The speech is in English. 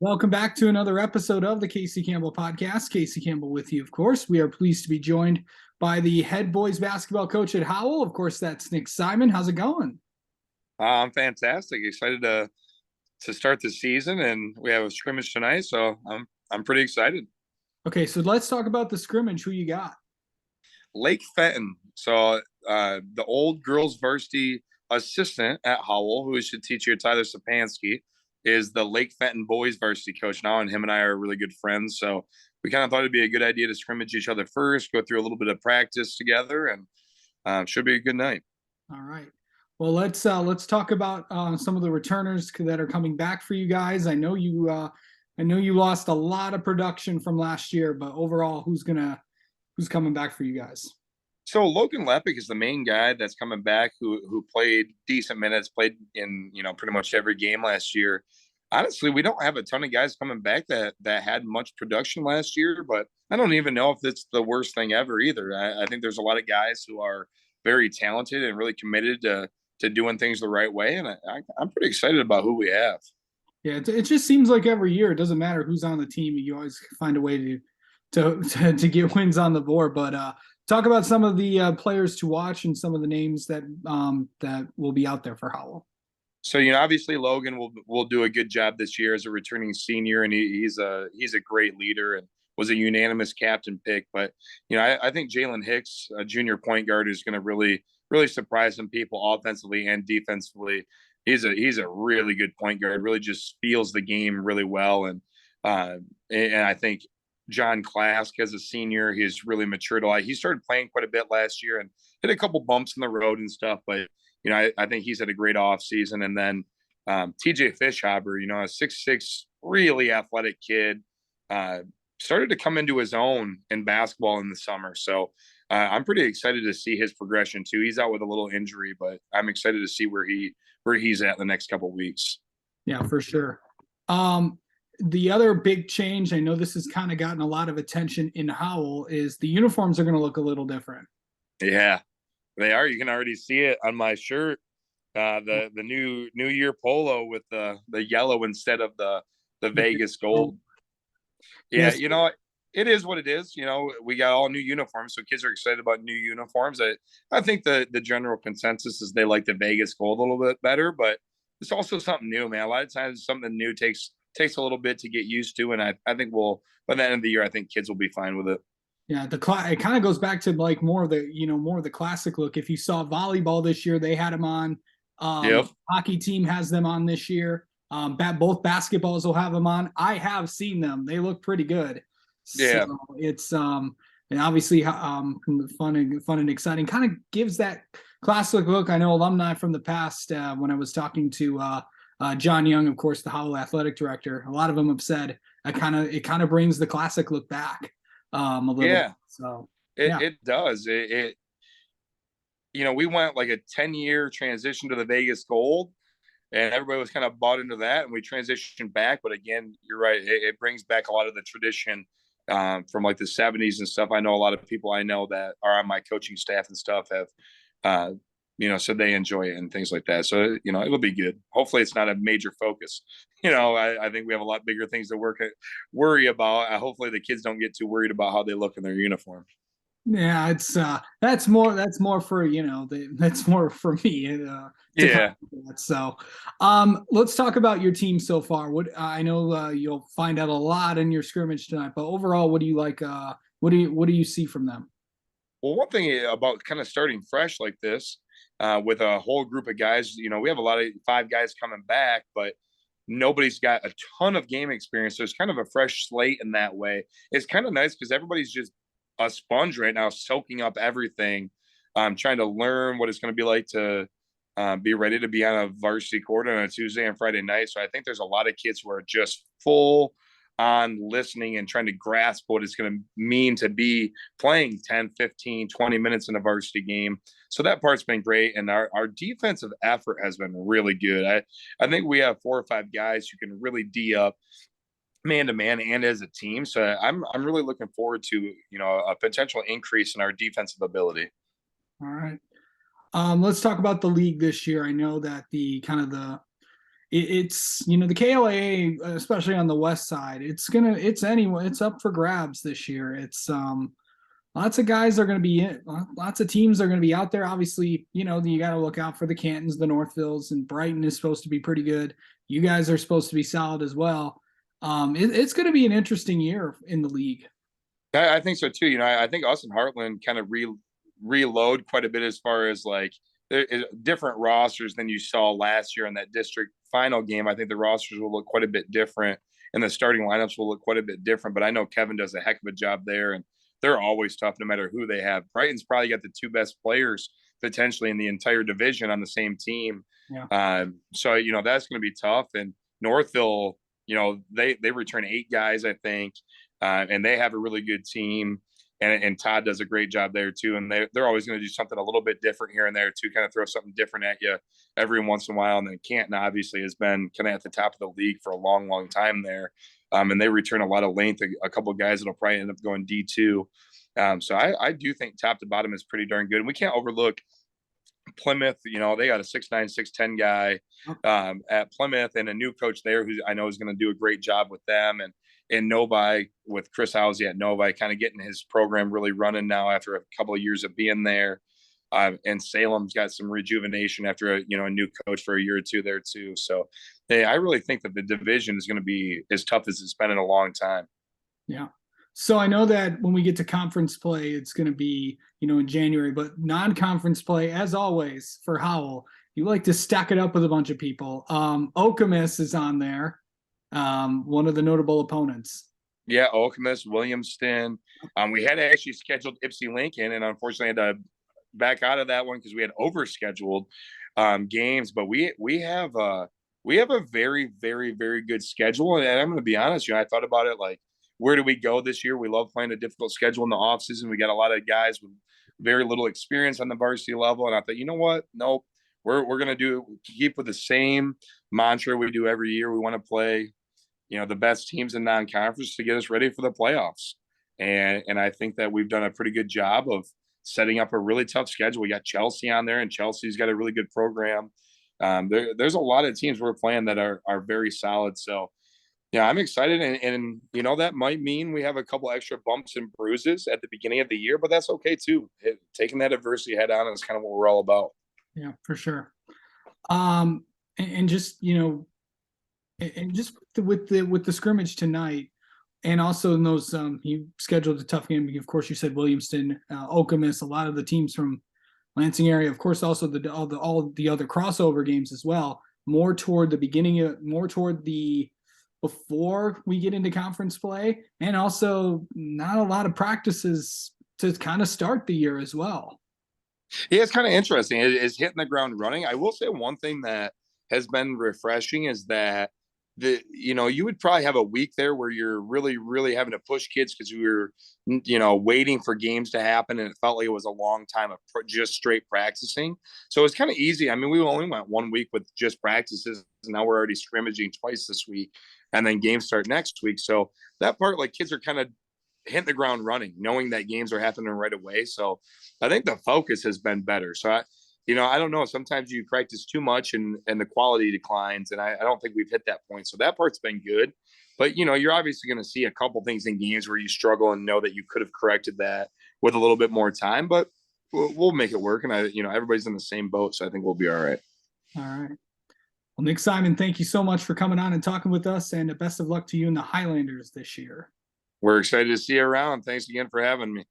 Welcome back to another episode of the Casey Campbell Podcast. Casey Campbell with you, of course. We are pleased to be joined by the head boys basketball coach at Howell. Of course, that's Nick Simon. How's it going? I'm fantastic. Excited to start the season, and we have a scrimmage tonight, so I'm pretty excited. Okay, so let's talk about the scrimmage. Who you got? Lake Fenton. So the old girls varsity assistant at Howell, who is the teacher Tyler Sapansky, is the Lake Fenton boys varsity coach now, and him and I are really good friends. So we kind of thought it'd be a good idea to scrimmage each other first, go through a little bit of practice together, and should be a good night. All right. Well, let's talk about some of the returners that are coming back for you guys. I know you lost a lot of production from last year, but overall, who's coming back for you guys? So Logan Lepic is the main guy that's coming back who played decent minutes, played in pretty much every game last year. Honestly, we don't have a ton of guys coming back that had much production last year, but I don't even know if it's the worst thing ever either. I think there's a lot of guys who are very talented and really committed to doing things the right way, and I'm pretty excited about who we have. Yeah, it just seems like every year it doesn't matter who's on the team, you always find a way to get wins on the board. But talk about some of the players to watch and some of the names that will be out there for Howell. So obviously Logan will do a good job this year as a returning senior, and he's a great leader and was a unanimous captain pick. But I think Jalen Hicks, a junior point guard, is going to really surprise some people offensively and defensively. He's a really good point guard. Really just feels the game really well, and I think John Klask as a senior, he's really matured a lot. He started playing quite a bit last year and hit a couple bumps in the road and stuff, but I think he's had a great off season. And then TJ Fishhaber, a 6'6", really athletic kid, started to come into his own in basketball in the summer. So I'm pretty excited to see his progression too. He's out with a little injury, but I'm excited to see where he's at in the next couple of weeks. Yeah, for sure. The other big change, I know this has kind of gotten a lot of attention in Howell, is the uniforms are going to look a little different. Yeah, they are. You can already see it on my shirt. The New Year polo with the yellow instead of the Vegas gold. Yeah, Yes. it is what it is. We got all new uniforms, so kids are excited about new uniforms. I think the general consensus is they like the Vegas gold a little bit better, but it's also something new, man. A lot of times something new takes a little bit to get used to, and I think by the end of the year, I think kids will be fine with it. Yeah, it kind of goes back to like more of the classic look. If you saw volleyball this year, they had them on. Yep. Hockey team has them on this year. Both basketballs will have them on. I have seen them; they look pretty good. Yeah. So it's and obviously fun and exciting. Kind of gives that classic look. I know alumni from the past when I was talking to John Young, of course, the Howell athletic director. A lot of them have said it kind of brings the classic look back a little. Yeah. Bit. So it does. We went like a 10-year transition to the Vegas gold, and everybody was kind of bought into that, and we transitioned back. But again, you're right. It brings back a lot of the tradition from like the 70s and stuff. I know a lot of people I know that are on my coaching staff and stuff have, said they enjoy it and things like that. So, it'll be good. Hopefully it's not a major focus. I think we have a lot bigger things to worry about. Hopefully the kids don't get too worried about how they look in their uniform. yeah, it's that's more for that's more for me. Yeah. So, let's talk about your team so far. What I know you'll find out a lot in your scrimmage tonight, but overall, what do you like? What do you see from them? Well, one thing about kind of starting fresh like this with a whole group of guys, we have a lot of 5 guys coming back, but nobody's got a ton of game experience. So it's kind of a fresh slate in that way. It's kind of nice because everybody's just a sponge right now, soaking up everything, trying to learn what it's going to be like to be ready to be on a varsity court on a Tuesday and Friday night. So I think there's a lot of kids who are just full on listening and trying to grasp what it's going to mean to be playing 10, 15, 20 minutes in a varsity game. So that part's been great. And our defensive effort has been really good. I think we have 4 or 5 guys who can really D up man to man and as a team. So I'm really looking forward to, a potential increase in our defensive ability. All right. Let's talk about the league this year. I know that the kind of the it's the KLAA, especially on the west side, it's up for grabs this year. It's lots of guys are going to be in, lots of teams are going to be out there. Obviously, you got to look out for the Cantons, the Northvilles, and Brighton is supposed to be pretty good. You guys are supposed to be solid as well. It's going to be an interesting year in the league. I think so too. I think us and Heartland kind of reload quite a bit as far as like different rosters than you saw last year in that district final game. I think the rosters will look quite a bit different, and the starting lineups will look quite a bit different. But I know Kevin does a heck of a job there, and they're always tough no matter who they have. Brighton's probably got the two best players potentially in the entire division on the same team. Yeah. So that's going to be tough. And Northville, they return 8 guys, I think, and they have a really good team. And Todd does a great job there too. And they're always going to do something a little bit different here and there too, kind of throw something different at you every once in a while. And then Canton obviously has been kind of at the top of the league for a long, long time there. And they return a lot of length, a couple of guys that'll probably end up going D2. So I do think top to bottom is pretty darn good. And we can't overlook Plymouth. They got a 6'9", 6'10" guy at Plymouth, and a new coach there who I know is going to do a great job with them. And Novi with Chris Howell at Novi, kind of getting his program really running now after a couple of years of being there. And Salem's got some rejuvenation after a new coach for a year or two there too. So, hey, I really think that the division is going to be as tough as it's been in a long time. Yeah. So I know that when we get to conference play, it's going to be, in January, but non-conference play, as always, for Howell, you like to stack it up with a bunch of people. Okemos is on there, one of the notable opponents. Yeah, Okemos, Williamston. We had actually scheduled Ypsi Lincoln, and unfortunately had to back out of that one because we had overscheduled games. But we have a very, very, very good schedule, and I'm going to be honest, I thought about it like, where do we go this year? We love playing a difficult schedule in the offseason. We got a lot of guys with very little experience on the varsity level. And I thought, you know what? Nope. We're going to keep with the same mantra we do every year. We want to play, the best teams in non-conference to get us ready for the playoffs. And I think that we've done a pretty good job of setting up a really tough schedule. We got Chelsea on there, and Chelsea's got a really good program. There's a lot of teams we're playing that are very solid. So, yeah, I'm excited, and that might mean we have a couple extra bumps and bruises at the beginning of the year, but that's okay too. Taking that adversity head on is kind of what we're all about. Yeah, for sure. And just and just with the scrimmage tonight, and also in those you scheduled a tough game. Of course, you said Williamston, Okemos, a lot of the teams from Lansing area. Of course, also all the other crossover games as well. More toward the before we get into conference play, and also not a lot of practices to kind of start the year as well. Yeah, it's kind of interesting. It is hitting the ground running. I will say one thing that has been refreshing is that you would probably have a week there where you're really, really having to push kids because we were, waiting for games to happen, and it felt like it was a long time of just straight practicing. So it's kind of easy. I mean, we only went 1 week with just practices, and now we're already scrimmaging twice this week, and then games start next week. So that part, like, kids are kind of hitting the ground running, knowing that games are happening right away. So I think the focus has been better. So I don't know. Sometimes you practice too much and the quality declines. And I don't think we've hit that point. So that part's been good. But, you're obviously going to see a couple things in games where you struggle and know that you could have corrected that with a little bit more time. But we'll make it work. And, everybody's in the same boat. So I think we'll be all right. All right. Well, Nick Simon, thank you so much for coming on and talking with us. And best of luck to you in the Highlanders this year. We're excited to see you around. Thanks again for having me.